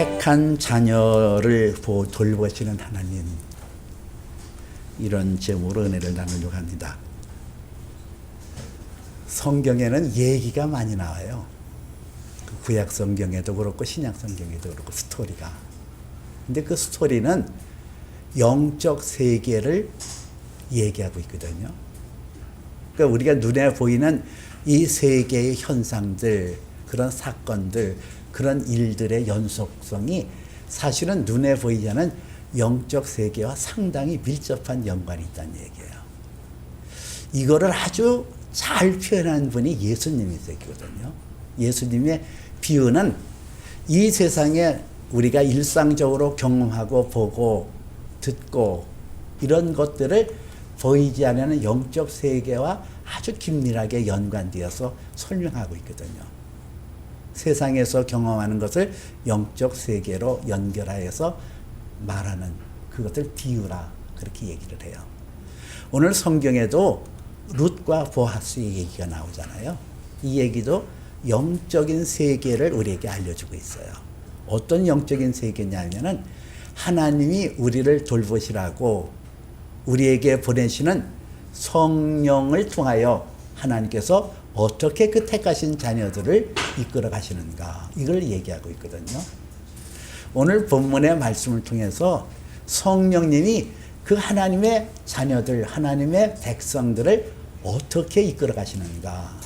택한 자녀를 돌보시는 하나님, 이런 제목으로 은혜를 나누려고 합니다. 성경에는 얘기가 많이 나와요. 구약 성경에도 그렇고 신약 성경에도 그렇고 스토리가. 근데 그 스토리는 영적 세계를 얘기하고 있거든요. 그러니까 우리가 눈에 보이는 이 세계의 현상들, 그런 사건들, 그런 일들의 연속성이 사실은 눈에 보이지 않는 영적 세계와 상당히 밀접한 연관이 있다는 얘기예요. 이거를 아주 잘 표현한 분이 예수님이거든요. 예수님의 비유는 이 세상에 우리가 일상적으로 경험하고 보고 듣고 이런 것들을 보이지 않는 영적 세계와 아주 긴밀하게 연관되어서 설명하고 있거든요. 세상에서 경험하는 것을 영적 세계로 연결하여서 말하는 그것을 비유라, 그렇게 얘기를 해요. 오늘 성경에도 룻과 보아스의 얘기가 나오잖아요. 이 얘기도 영적인 세계를 우리에게 알려주고 있어요. 어떤 영적인 세계냐면은 하나님이 우리를 돌보시라고 우리에게 보내시는 성령을 통하여 하나님께서 어떻게 그 택하신 자녀들을 이끌어 가시는가, 이걸 얘기하고 있거든요. 오늘 본문의 말씀을 통해서 성령님이 그 하나님의 자녀들, 하나님의 백성들을 어떻게 이끌어 가시는가,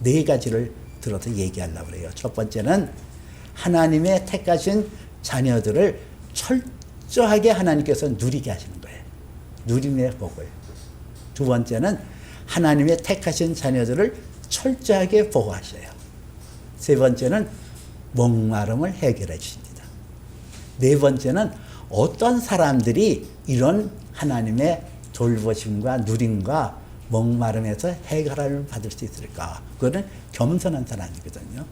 네 가지를 들어서 얘기하려고 해요. 첫 번째는 하나님의 택하신 자녀들을 철저하게 하나님께서 누리게 하시는 거예요. 누림의 복을. 두 번째는 하나님의 택하신 자녀들을 철저하게 보호하셔요. 세 번째는 목마름을 해결해 주십니다. 네 번째는 어떤 사람들이 이런 하나님의 돌보심과 누림과 목마름에서 해결을 받을 수 있을까? 그거는 겸손한 사람이거든요.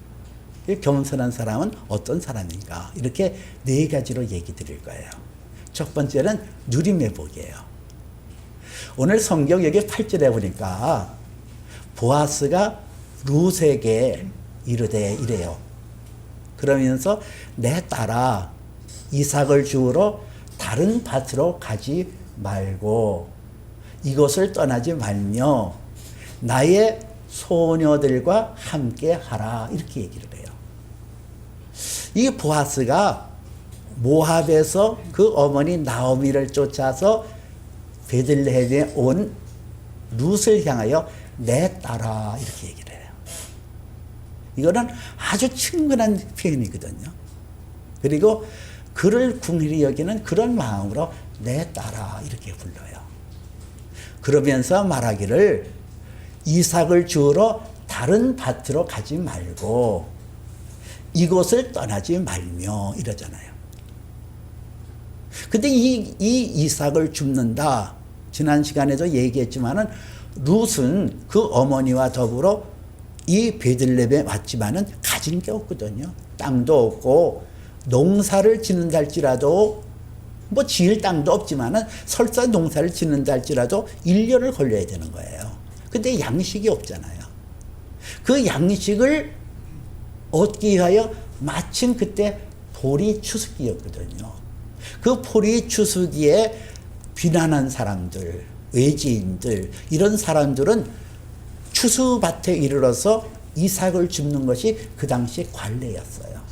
겸손한 사람은 어떤 사람인가? 이렇게 네 가지로 얘기 드릴 거예요. 첫 번째는 누림의 복이에요. 오늘 성경 여기 8절에 보니까 보아스가 룻에게 이르되 이래요. 그러면서 내 딸아 이삭을 주우러 다른 밭으로 가지 말고 이곳을 떠나지 말며 나의 소녀들과 함께 하라, 이렇게 얘기를 해요. 이 보아스가 모압에서 그 어머니 나오미를 쫓아서 베들레헴에 온 룻을 향하여 내 딸아, 이렇게 얘기를 해요. 이거는 아주 친근한 표현이거든요. 그리고 그를 궁일이 여기는 그런 마음으로 내 딸아, 이렇게 불러요. 그러면서 말하기를 이삭을 주우러 다른 밭으로 가지 말고 이곳을 떠나지 말며, 이러잖아요. 근데 이 이삭을 줍는다, 지난 시간에도 얘기했지만은 룻은 그 어머니와 더불어 이 베들레헴에 왔지만은 가진 게 없거든요. 땅도 없고 농사를 짓는다 할지라도 뭐 지을 땅도 없지만은 설사 농사를 짓는다 할지라도 1년을 걸려야 되는 거예요. 근데 양식이 없잖아요. 그 양식을 얻기 위하여 마침 그때 보리 추수기였거든요. 그 보리 추수기에 비난한 사람들, 외지인들, 이런 사람들은 추수밭에 이르러서 이삭을 줍는 것이 그 당시 관례였어요.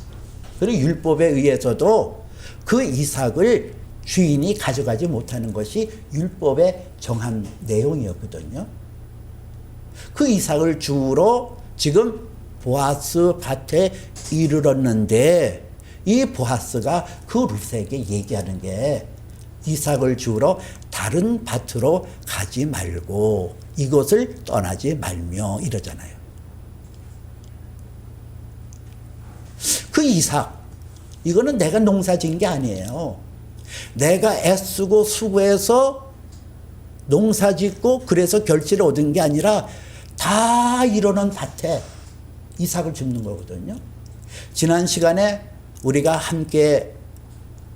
그리고 율법에 의해서도 그 이삭을 주인이 가져가지 못하는 것이 율법에 정한 내용이었거든요. 그 이삭을 주우러 지금 보아스 밭에 이르렀는데 이 보아스가 그 룻에게 얘기하는 게 이삭을 주우러 다른 밭으로 가지 말고 이곳을 떠나지 말며, 이러잖아요. 그 이삭, 이거는 내가 농사 지은 게 아니에요. 내가 애쓰고 수고해서 농사 짓고 그래서 결실을 얻은 게 아니라 다 이러는 밭에 이삭을 줍는 거거든요. 지난 시간에 우리가 함께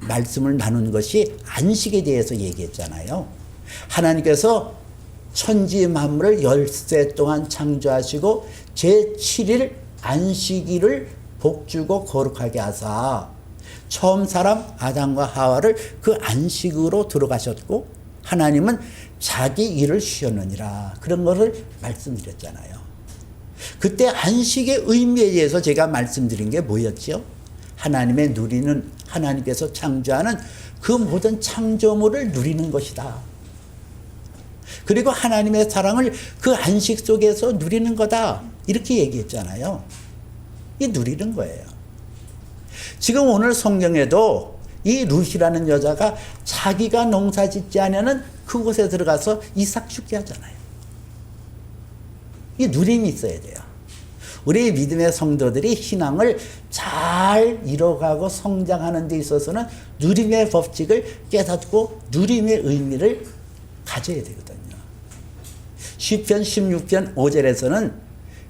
말씀을 나눈 것이 안식에 대해서 얘기했잖아요. 하나님께서 천지 만물을 열세 동안 창조하시고 제7일 안식일을 복주고 거룩하게 하사 처음 사람 아담과 하와를 그 안식으로 들어가셨고 하나님은 자기 일을 쉬었느니라. 그런 것을 말씀드렸잖아요. 그때 안식의 의미에 대해서 제가 말씀드린 게 뭐였죠? 하나님의 누리는, 하나님께서 창조하는 그 모든 창조물을 누리는 것이다. 그리고 하나님의 사랑을 그 안식 속에서 누리는 거다. 이렇게 얘기했잖아요. 이 누리는 거예요. 지금 오늘 성경에도 이 룻이라는 여자가 자기가 농사 짓지 않으면 그곳에 들어가서 이삭 죽게 하잖아요. 이 누림이 있어야 돼요. 우리 믿음의 성도들이 신앙을 잘 이뤄가고 성장하는 데 있어서는 누림의 법칙을 깨닫고 누림의 의미를 가져야 되거든요. 시편 16편 5절에서는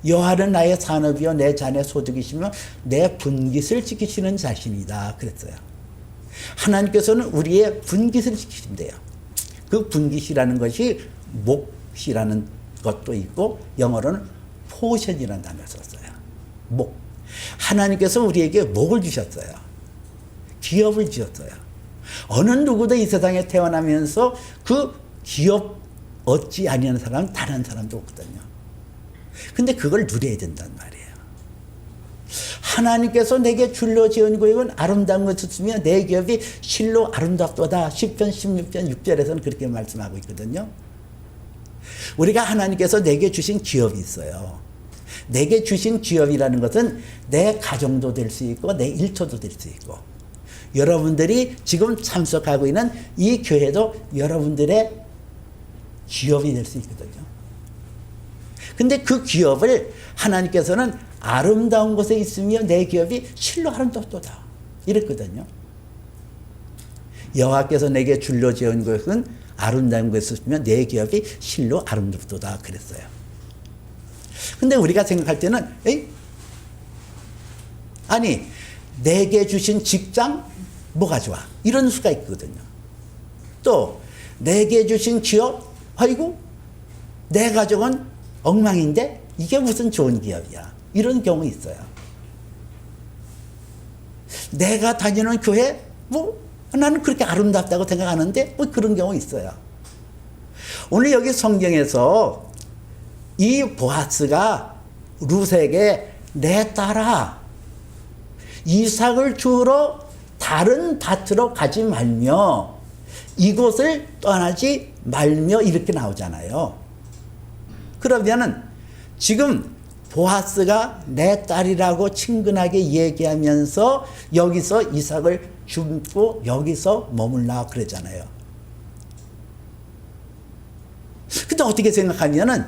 여호와는 나의 산업이요 내 잔의 소득이시며 내 분깃을 지키시는 자신이다 그랬어요. 하나님께서는 우리의 분깃을 지키신대요. 그 분깃이라는 것이 몫이라는 것도 있고 영어로는 포션이라는 단어를 썼어요. 목. 하나님께서 우리에게 목을 주셨어요. 기업을 주셨어요. 어느 누구도 이 세상에 태어나면서 그 기업 얻지 아니하는 사람은 단 한 사람도 없거든요. 근데 그걸 누려야 된단 말이에요. 하나님께서 내게 줄로 지은 구역은 아름다운 것을 쓰며 내 기업이 실로 아름답도다. 10편 16편 6절에서는 그렇게 말씀하고 있거든요. 우리가 하나님께서 내게 주신 기업이 있어요. 내게 주신 기업이라는 것은 내 가정도 될 수 있고 내 일터도 될 수 있고 여러분들이 지금 참석하고 있는 이 교회도 여러분들의 기업이 될 수 있거든요. 근데 그 기업을 하나님께서는 아름다운 곳에 있으며 내 기업이 실로 아름답도다 이랬거든요. 여호와께서 내게 줄로 지은 것은 아름다운 곳에 있으며 내 기업이 실로 아름답도다 그랬어요. 근데 우리가 생각할 때는 아니 내게 주신 직장 뭐가 좋아 이런 수가 있거든요. 또 내게 주신 기업 아이고 내 가정은 엉망인데 이게 무슨 좋은 기업이야 이런 경우 있어요. 내가 다니는 교회 뭐 나는 그렇게 아름답다고 생각하는데 뭐 그런 경우 있어요. 오늘 여기 성경에서 이 보아스가 룻에게 내 딸아 이삭을 주우러 다른 밭으로 가지 말며 이곳을 떠나지 말며 이렇게 나오잖아요. 그러면은 지금 보아스가 내 딸이라고 친근하게 얘기하면서 여기서 이삭을 줍고 여기서 머물라 그러잖아요. 근데 어떻게 생각하면은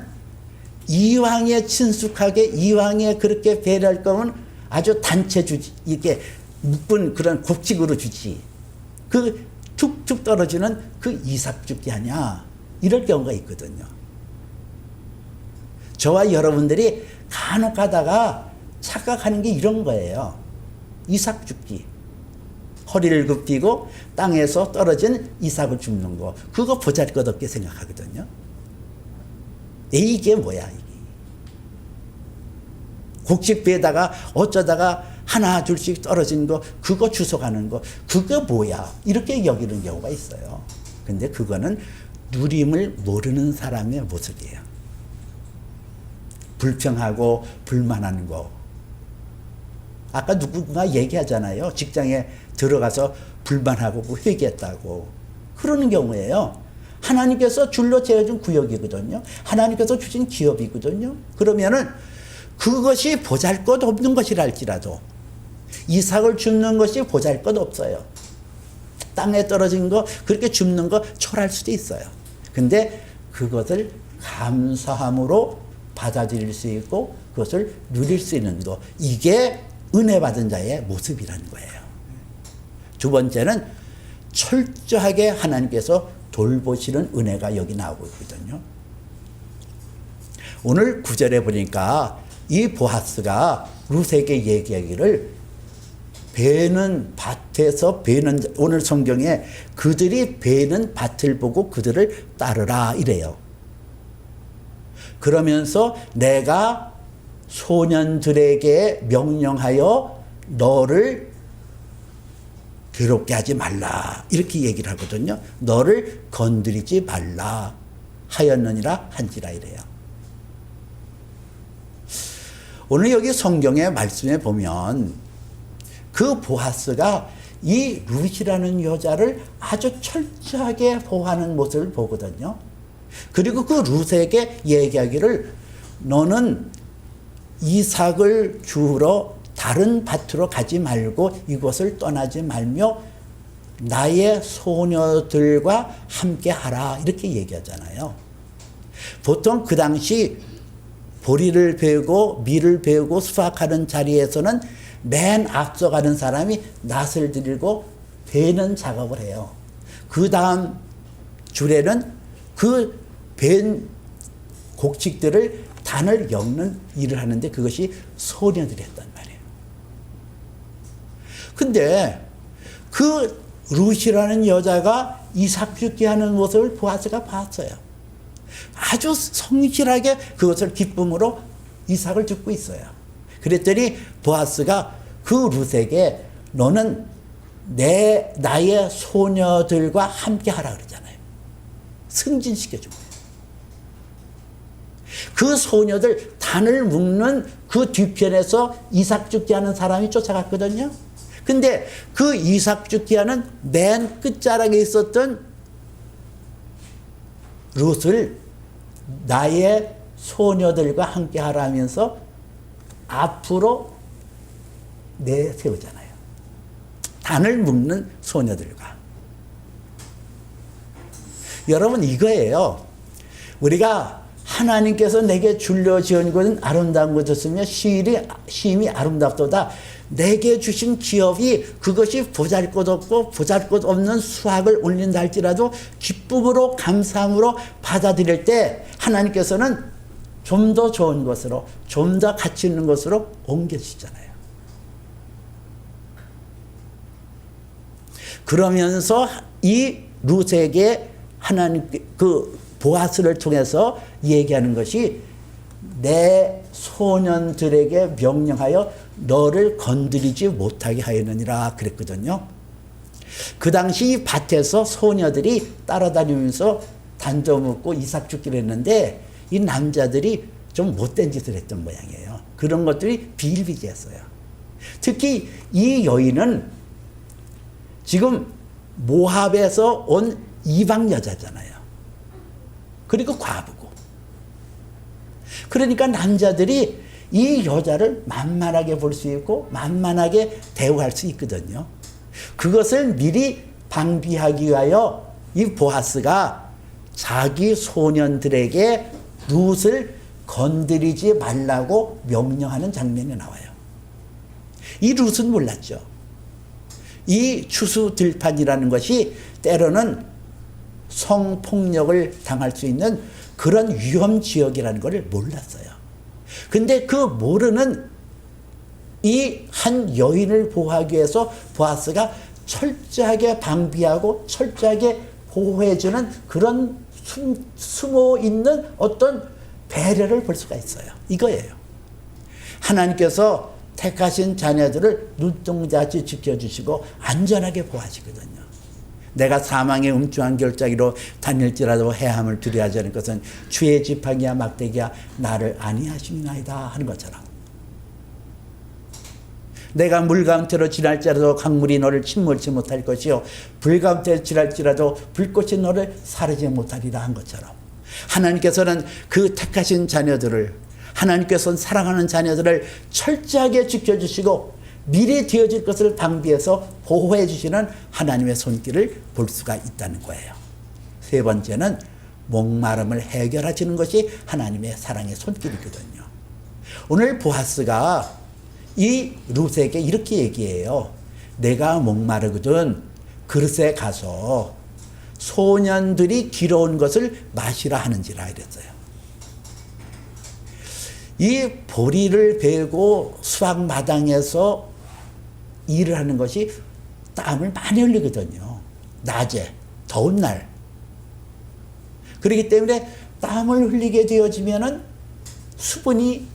이왕에 친숙하게 이왕에 그렇게 배려할 거면 아주 단체 주지 이렇게 묶은 그런 곡식으로 주지 그 툭툭 떨어지는 그 이삭 죽게 하냐 이럴 경우가 있거든요. 저와 여러분들이 간혹 가다가 착각하는 게 이런 거예요. 이삭 죽기 허리를 굽히고 땅에서 떨어진 이삭을 줍는 거 그거 보잘것없게 생각하거든요. 이게 뭐야 이게. 곡식배에다가 어쩌다가 하나 둘씩 떨어진 거 그거 주워가는 거 그거 뭐야 이렇게 여기는 경우가 있어요. 근데 그거는 누림을 모르는 사람의 모습이에요. 불평하고 불만하는 거. 아까 누군가 얘기하잖아요. 직장에 들어가서 불만하고 회개했다고. 그러는 경우에요. 하나님께서 줄로 재어준 구역이거든요. 하나님께서 주신 기업이거든요. 그러면은 그것이 보잘것 없는 것이랄지라도 이삭을 줍는 것이 보잘것 없어요. 땅에 떨어진 거 그렇게 줍는 거 초라할 수도 있어요. 근데 그것을 감사함으로 받아들일 수 있고 그것을 누릴 수 있는 거 이게 은혜 받은 자의 모습이라는 거예요. 두 번째는 철저하게 하나님께서 돌보시는 은혜가 여기 나오고 있거든요. 오늘 9절에 보니까 이 보아스가 룻에게 얘기하기를 베는 밭에서 베는 오늘 성경에 그들이 베는 밭을 보고 그들을 따르라 이래요. 그러면서 내가 소년들에게 명령하여 너를 괴롭게 하지 말라 이렇게 얘기를 하거든요. 너를 건드리지 말라 하였느니라 한지라 이래요. 오늘 여기 성경의 말씀에 보면 그 보아스가 이 룻이라는 여자를 아주 철저하게 보호하는 모습을 보거든요. 그리고 그 룻에게 얘기하기를 너는 이삭을 주우러 다른 밭으로 가지 말고 이곳을 떠나지 말며 나의 소녀들과 함께 하라 이렇게 얘기하잖아요. 보통 그 당시 보리를 베고 밀을 베고 수확하는 자리에서는 맨 앞서가는 사람이 낫을 들고 베는 작업을 해요. 그 다음 줄에는 그 벤 곡식들을 단을 엮는 일을 하는데 그것이 소녀들이 했단 말이에요. 근데 그 룻이라는 여자가 이삭 죽게 하는 모습을 보아스가 봤어요. 아주 성실하게 그것을 기쁨으로 이삭을 죽고 있어요. 그랬더니 보아스가 그 룻에게 너는 나의 소녀들과 함께 하라 그러잖아요. 승진시켜준 거예요. 그 소녀들 단을 묶는 그 뒤편에서 이삭 죽게 하는 사람이 쫓아갔거든요. 근데 그 이삭 죽게 하는 맨 끝자락에 있었던 룻을 나의 소녀들과 함께 하라면서 앞으로 내세우잖아요. 단을 묶는 소녀들과. 여러분 이거예요. 우리가 하나님께서 내게 줄려 지은 것은 아름다운 것이었으며 시임이 아름답도다. 내게 주신 기업이 그것이 보잘것없고 보잘것없는 수확을 올린다 할지라도 기쁨으로 감사함으로 받아들일 때 하나님께서는 좀 더 좋은 것으로 좀 더 가치 있는 것으로 옮겨주시잖아요. 그러면서 이 룻에게 하나님 그 보아스를 통해서 얘기하는 것이 내 소년들에게 명령하여 너를 건드리지 못하게 하였느니라 그랬거든요. 그 당시 밭에서 소녀들이 따라다니면서 단도 묶고 이삭 죽기를 했는데 이 남자들이 좀 못된 짓을 했던 모양이에요. 그런 것들이 비일비재했어요. 특히 이 여인은 지금 모압에서 온 이방 여자잖아요. 그리고 과부고. 그러니까 남자들이 이 여자를 만만하게 볼 수 있고 만만하게 대우할 수 있거든요. 그것을 미리 방비하기 위하여 이 보아스가 자기 소년들에게 룻을 건드리지 말라고 명령하는 장면이 나와요. 이 룻은 몰랐죠. 이 추수들판이라는 것이 때로는 성폭력을 당할 수 있는 그런 위험 지역이라는 것을 몰랐어요. 근데 그 모르는 이 한 여인을 보호하기 위해서 보아스가 철저하게 방비하고 철저하게 보호해주는 그런 숨어 있는 어떤 배려를 볼 수가 있어요. 이거예요. 하나님께서 택하신 자녀들을 눈동자같이 지켜주시고 안전하게 보호하시거든요. 내가 사망의 음흉한 결자기로 다닐지라도 해함을 두려워하지 않을 것은 주의 지팡이야 막대기야 나를 안위하시나이다 하는 것처럼 내가 물 가운데로 지날지라도 강물이 너를 침몰치 못할 것이요 불 가운데 지날지라도 불꽃이 너를 사르지 못하리라 한 것처럼 하나님께서는 그 택하신 자녀들을 하나님께서는 사랑하는 자녀들을 철저하게 지켜주시고 미래 되어질 것을 방비해서 보호해 주시는 하나님의 손길을 볼 수가 있다는 거예요. 세 번째는 목마름을 해결하시는 것이 하나님의 사랑의 손길이거든요. 오늘 보아스가 이 룻에게 이렇게 얘기해요. 내가 목마르거든 그릇에 가서 소년들이 길어온 것을 마시라 하는지라 이랬어요. 이 보리를 베고 수확 마당에서 일을 하는 것이 땀을 많이 흘리거든요. 낮에 더운 날. 그렇기 때문에 땀을 흘리게 되어지면은 수분이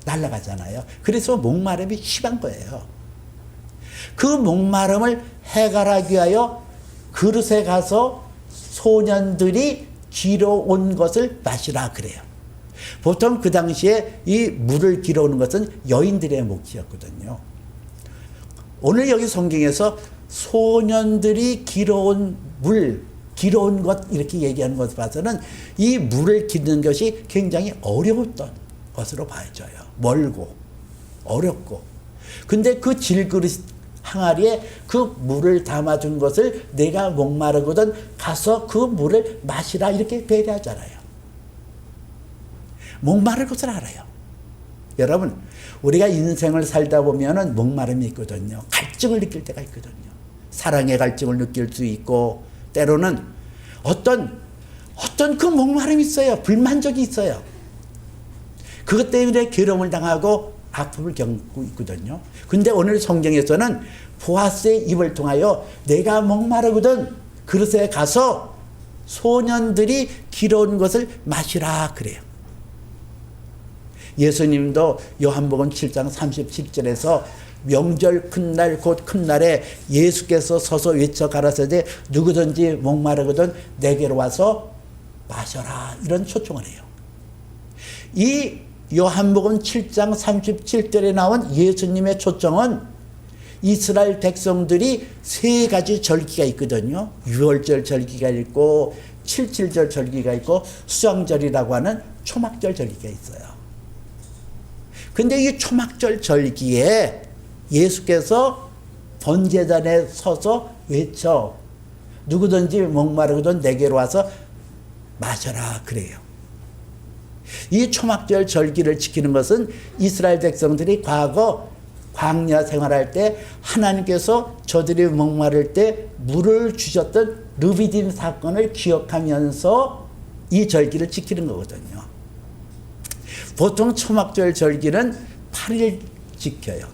날아가잖아요. 그래서 목마름이 심한 거예요. 그 목마름을 해결하기 위하여 그릇에 가서 소년들이 길어온 것을 마시라 그래요. 보통 그 당시에 이 물을 길어오는 것은 여인들의 몫이었거든요. 오늘 여기 성경에서 소년들이 길어온 물, 길어온 것 이렇게 얘기하는 것을 봐서는 이 물을 기르는 것이 굉장히 어려웠던 것으로 봐져요. 멀고 어렵고. 근데 그 질그릇 항아리에 그 물을 담아준 것을 내가 목마르거든 가서 그 물을 마시라 이렇게 배려하잖아요. 목마를 것을 알아요. 여러분, 우리가 인생을 살다 보면은 목마름이 있거든요. 갈증을 느낄 때가 있거든요. 사랑의 갈증을 느낄 수 있고, 때로는 어떤 그 목마름이 있어요. 불만족이 있어요. 그것 때문에 괴로움을 당하고 아픔을 겪고 있거든요. 근데 오늘 성경에서는 보아스의 입을 통하여 내가 목마르거든 그릇에 가서 소년들이 길어온 것을 마시라 그래요. 예수님도 요한복음 7장 37절에서 명절 큰날 곧 큰날에 예수께서 서서 외쳐 가라사대 누구든지 목마르거든 내게로 와서 마셔라 이런 초청을 해요. 이 요한복음 7장 37절에 나온 예수님의 초청은 이스라엘 백성들이 세 가지 절기가 있거든요. 유월절 절기가 있고 77절 절기가 있고 수장절이라고 하는 초막절 절기가 있어요. 근데 이 초막절 절기에 예수께서 번제단에 서서 외쳐 누구든지 목마르거든 내게로 와서 마셔라 그래요. 이 초막절 절기를 지키는 것은 이스라엘 백성들이 과거 광야 생활할 때 하나님께서 저들이 목마를 때 물을 주셨던 르비딤 사건을 기억하면서 이 절기를 지키는 거거든요. 보통 초막절 절기는 8일 지켜요.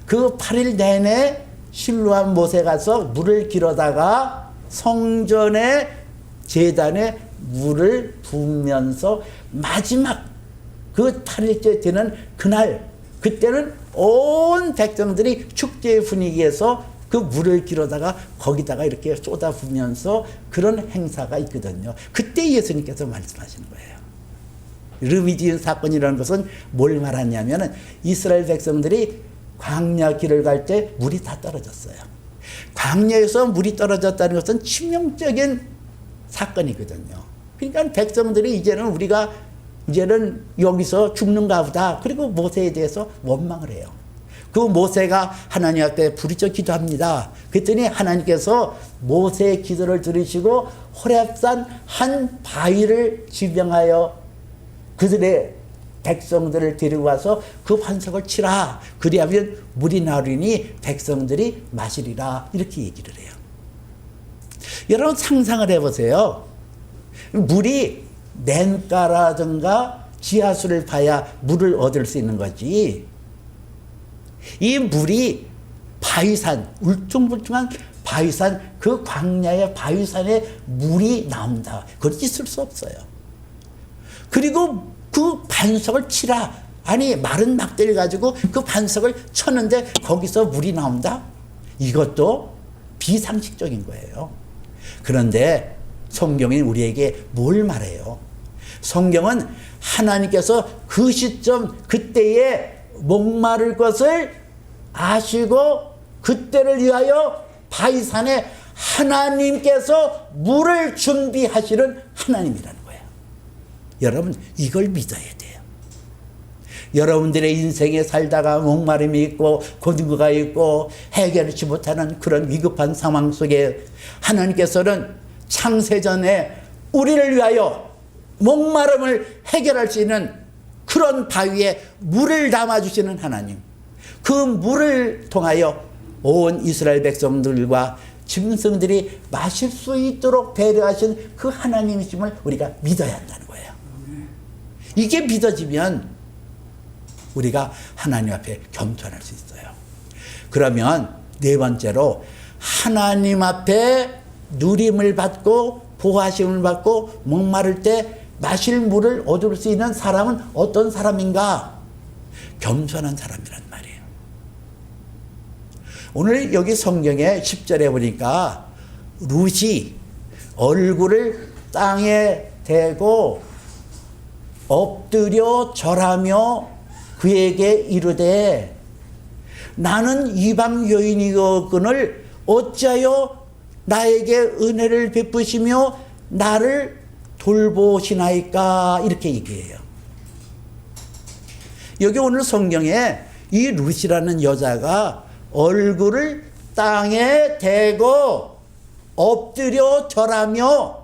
그 8일 내내 실로암 못에 가서 물을 길어다가 성전의 제단에 물을 부으면서 마지막 그 8일째 되는 그날 그때는 온 백성들이 축제의 분위기에서 그 물을 길어다가 거기다가 이렇게 쏟아부으면서 그런 행사가 있거든요. 그때 예수님께서 말씀하시는 거예요. 르비딤 사건이라는 것은 뭘 말하냐면은 이스라엘 백성들이 광야 길을 갈 때 물이 다 떨어졌어요. 광야에서 물이 떨어졌다는 것은 치명적인 사건이거든요. 그러니까 백성들이 이제는 여기서 죽는가 보다. 그리고 모세에 대해서 원망을 해요. 그 모세가 하나님 앞에 부르짖어 기도합니다. 그랬더니 하나님께서 모세의 기도를 들으시고 호렙산 한 바위를 지명하여 그들의 백성들을 데리고 와서 그 반석을 치라. 그리하면 물이 나오리니 백성들이 마시리라. 이렇게 얘기를 해요. 여러분 상상을 해보세요. 물이 냇가라든가 지하수를 봐야 물을 얻을 수 있는 거지. 이 물이 바위산, 울퉁불퉁한 바위산, 그 광야의 바위산에 물이 나온다. 그건 있을 수 없어요. 그리고 그 반석을 치라. 아니 마른 막대를 가지고 그 반석을 쳤는데 거기서 물이 나온다? 이것도 비상식적인 거예요. 그런데 성경이 우리에게 뭘 말해요? 성경은 하나님께서 그 시점 그때에 목마를 것을 아시고 그때를 위하여 바위산에 하나님께서 물을 준비하시는 하나님이라는 거예요. 여러분 이걸 믿어야 돼요. 여러분들의 인생에 살다가 목마름이 있고 고등거가 있고 해결하지 못하는 그런 위급한 상황 속에 하나님께서는 창세전에 우리를 위하여 목마름을 해결할 수 있는 그런 바위에 물을 담아주시는 하나님, 그 물을 통하여 온 이스라엘 백성들과 짐승들이 마실 수 있도록 배려하신 그 하나님이심을 우리가 믿어야 한다는 거예요. 이게 믿어지면 우리가 하나님 앞에 겸손할 수 있어요. 그러면 네 번째로 하나님 앞에 누림을 받고 보호하심을 받고 목마를 때 마실 물을 얻을 수 있는 사람은 어떤 사람인가? 겸손한 사람이란 말이에요. 오늘 여기 성경에 10절에 보니까 룻이 얼굴을 땅에 대고 엎드려 절하며 그에게 이르되 나는 이방 여인이거늘 어찌하여 나에게 은혜를 베푸시며 나를 돌보시나이까 이렇게 얘기해요. 여기 오늘 성경에 이 룻이라는 여자가 얼굴을 땅에 대고 엎드려 절하며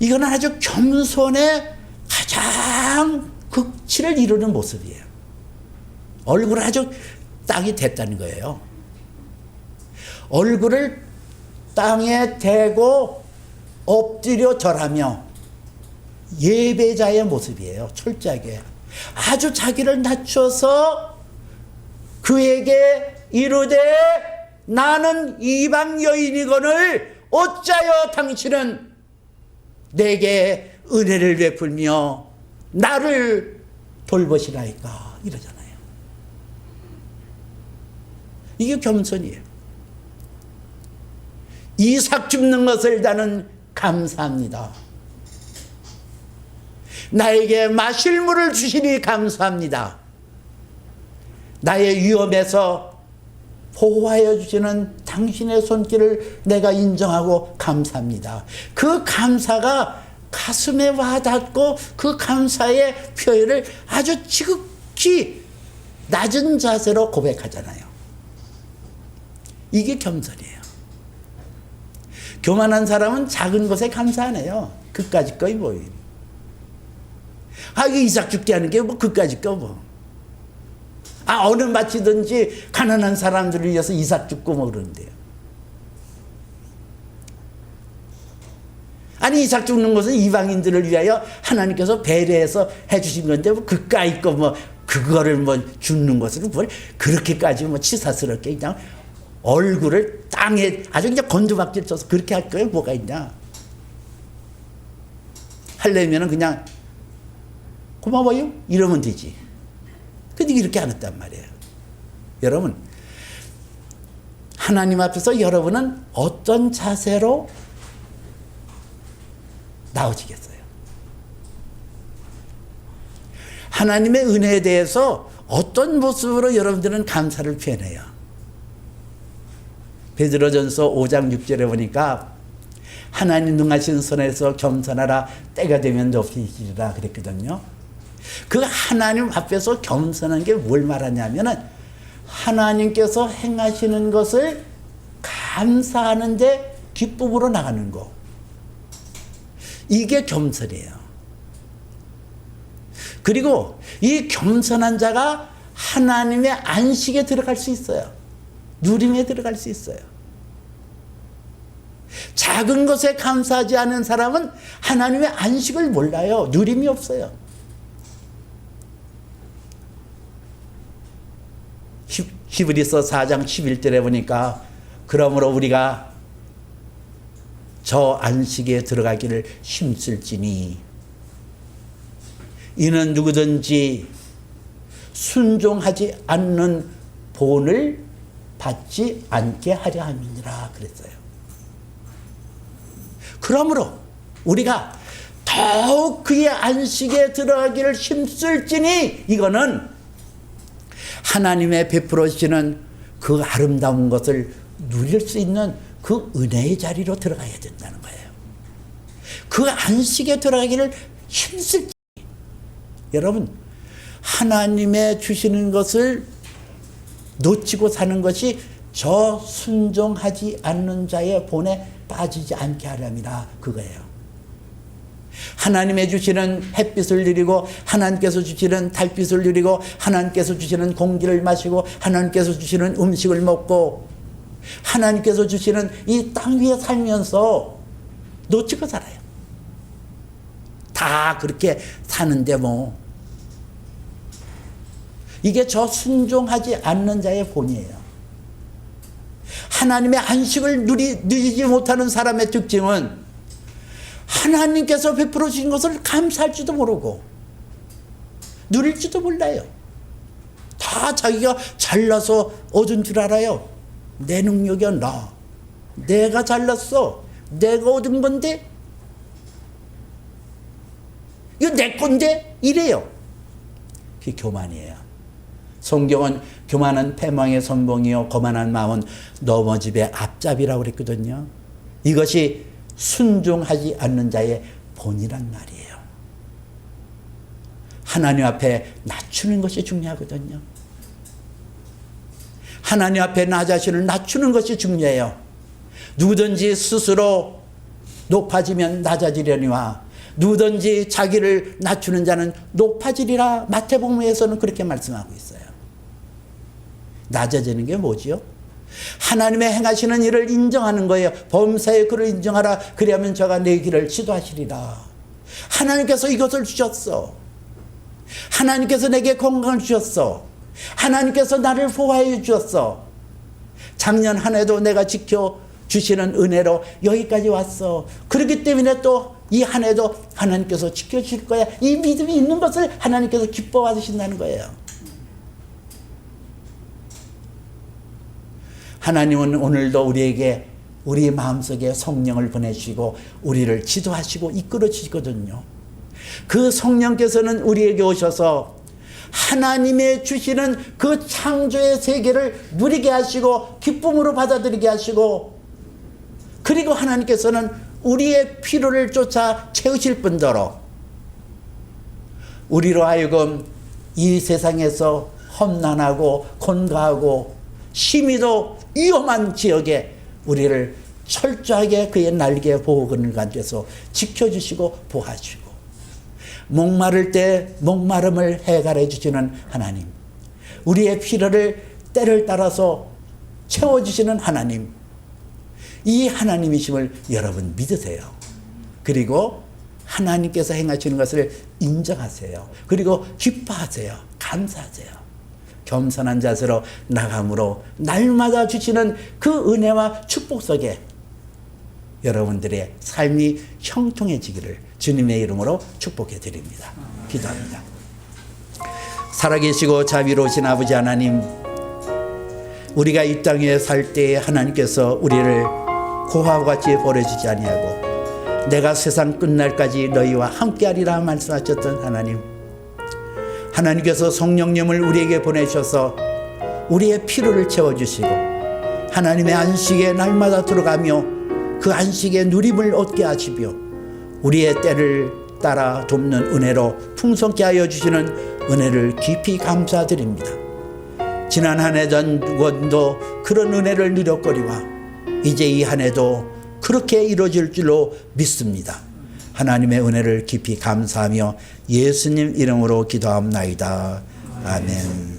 이건 아주 겸손의 가장 극치를 이루는 모습이에요. 얼굴을 아주 땅에 댔다는 거예요. 얼굴을 땅에 대고 엎드려 절하며 예배자의 모습이에요. 철저하게 아주 자기를 낮춰서 그에게 이르되 나는 이방 여인이거늘 어찌하여 당신은 내게 은혜를 베풀며 나를 돌보시나이까 이러잖아요. 이게 겸손이에요. 이삭 줍는 것을 나는 감사합니다. 나에게 마실 물을 주시니 감사합니다. 나의 위험에서 보호하여 주시는 당신의 손길을 내가 인정하고 감사합니다. 그 감사가 가슴에 와닿고 그 감사의 표현을 아주 지극히 낮은 자세로 고백하잖아요. 이게 겸손이에요. 교만한 사람은 작은 것에 감사 안 해요. 그까짓 거이 뭐. 이거 이삭 죽게 하는 게 뭐 그까짓 거 뭐. 어느 마치든지 가난한 사람들을 위해서 이삭 죽고 뭐 그러는데요. 아니 이삭 죽는 것은 이방인들을 위하여 하나님께서 배려해서 해주신 건데 뭐 그까짓 거 뭐 그거를 뭐 죽는 것을 뭘 그렇게까지 뭐 치사스럽게 그냥 얼굴을 땅에 아주 그냥 건조박질 쳐서 그렇게 할 거예요. 뭐가 있냐. 하려면은 그냥 고마워요 이러면 되지. 근데 이렇게 안 했단 말이에요. 여러분 하나님 앞에서 여러분은 어떤 자세로 나오시겠어요? 하나님의 은혜에 대해서 어떤 모습으로 여러분들은 감사를 표현해요? 베드로전서 5장 6절에 보니까 하나님 능하신 손에서 겸손하라 때가 되면 높이시리라 그랬거든요. 그 하나님 앞에서 겸손한 게 뭘 말하냐면은 하나님께서 행하시는 것을 감사하는데 기쁨으로 나가는 거. 이게 겸손이에요. 그리고 이 겸손한 자가 하나님의 안식에 들어갈 수 있어요. 누림에 들어갈 수 있어요. 작은 것에 감사하지 않은 사람은 하나님의 안식을 몰라요. 누림이 없어요. 히브리서 4장 11절에 보니까 그러므로 우리가 저 안식에 들어가기를 힘쓸지니 이는 누구든지 순종하지 않는 본을 받지 않게 하려 함이니라 그랬어요. 그러므로 우리가 더욱 그의 안식에 들어가기를 힘쓸지니 이거는 하나님의 베풀어 주시는 그 아름다운 것을 누릴 수 있는 그 은혜의 자리로 들어가야 된다는 거예요. 그 안식에 들어가기를 힘쓸지. 여러분 하나님의 주시는 것을 놓치고 사는 것이 저 순종하지 않는 자의 본에 빠지지 않게 하렵니다. 그거예요. 하나님의 주시는 햇빛을 누리고 하나님께서 주시는 달빛을 누리고 하나님께서 주시는 공기를 마시고 하나님께서 주시는 음식을 먹고 하나님께서 주시는 이 땅 위에 살면서 놓치고 살아요. 다 그렇게 사는데 뭐 이게 저 순종하지 않는 자의 본이에요. 하나님의 안식을 누리지 못하는 사람의 특징은 하나님께서 베풀어 주신 것을 감사할지도 모르고 누릴지도 몰라요. 다 자기가 잘나서 얻은 줄 알아요. 내 능력이야 나. 내가 잘났어. 내가 얻은 건데. 이거 내 건데 이래요. 그게 교만이에요. 성경은 교만은 패망의 선봉이요 거만한 마음은 넘어집의 앞잡이라고 그랬거든요. 이것이 순종하지 않는 자의 본이란 말이에요. 하나님 앞에 낮추는 것이 중요하거든요. 하나님 앞에 나 자신을 낮추는 것이 중요해요. 누구든지 스스로 높아지면 낮아지려니와 누구든지 자기를 낮추는 자는 높아지리라. 마태복음에서는 그렇게 말씀하고 있어요. 낮아지는 게 뭐지요? 하나님의 행하시는 일을 인정하는 거예요. 범사의 그를 인정하라. 그리하면 저가 내 길을 지도하시리라. 하나님께서 이것을 주셨어. 하나님께서 내게 건강을 주셨어. 하나님께서 나를 보호해 주셨어. 작년 한 해도 내가 지켜주시는 은혜로 여기까지 왔어. 그렇기 때문에 또 이 한 해도 하나님께서 지켜주실 거야. 이 믿음이 있는 것을 하나님께서 기뻐 받으신다는 거예요. 하나님은 오늘도 우리에게 우리 마음속에 성령을 보내시고 우리를 지도하시고 이끌어 주시거든요. 그 성령께서는 우리에게 오셔서 하나님의 주시는 그 창조의 세계를 누리게 하시고 기쁨으로 받아들이게 하시고, 그리고 하나님께서는 우리의 필요를 쫓아 채우실 뿐더러 우리로 하여금 이 세상에서 험난하고 곤고하고 심히도 위험한 지역에 우리를 철저하게 그의 날개 보호근을 가져서 지켜주시고 보호하시고, 목마를 때 목마름을 해결해 주시는 하나님, 우리의 필요를 때를 따라서 채워주시는 하나님, 이 하나님이심을 여러분 믿으세요. 그리고 하나님께서 행하시는 것을 인정하세요. 그리고 기뻐하세요. 감사하세요. 겸손한 자세로 나감으로 날마다 주시는 그 은혜와 축복 속에 여러분들의 삶이 형통해지기를 주님의 이름으로 축복해 드립니다. 기도합니다. 살아계시고 자비로우신 아버지 하나님, 우리가 이 땅에 살 때에 하나님께서 우리를 고아와 같이 버려주지 아니하고 내가 세상 끝날까지 너희와 함께하리라 말씀하셨던 하나님, 하나님께서 성령님을 우리에게 보내셔서 우리의 필요를 채워주시고 하나님의 안식에 날마다 들어가며 그 안식의 누림을 얻게 하시며 우리의 때를 따라 돕는 은혜로 풍성케 하여 주시는 은혜를 깊이 감사드립니다. 지난 한 해 전도 그런 은혜를 누렸거니와 이제 이 한 해도 그렇게 이루어질 줄로 믿습니다. 하나님의 은혜를 깊이 감사하며 예수님 이름으로 기도합나이다. 아멘.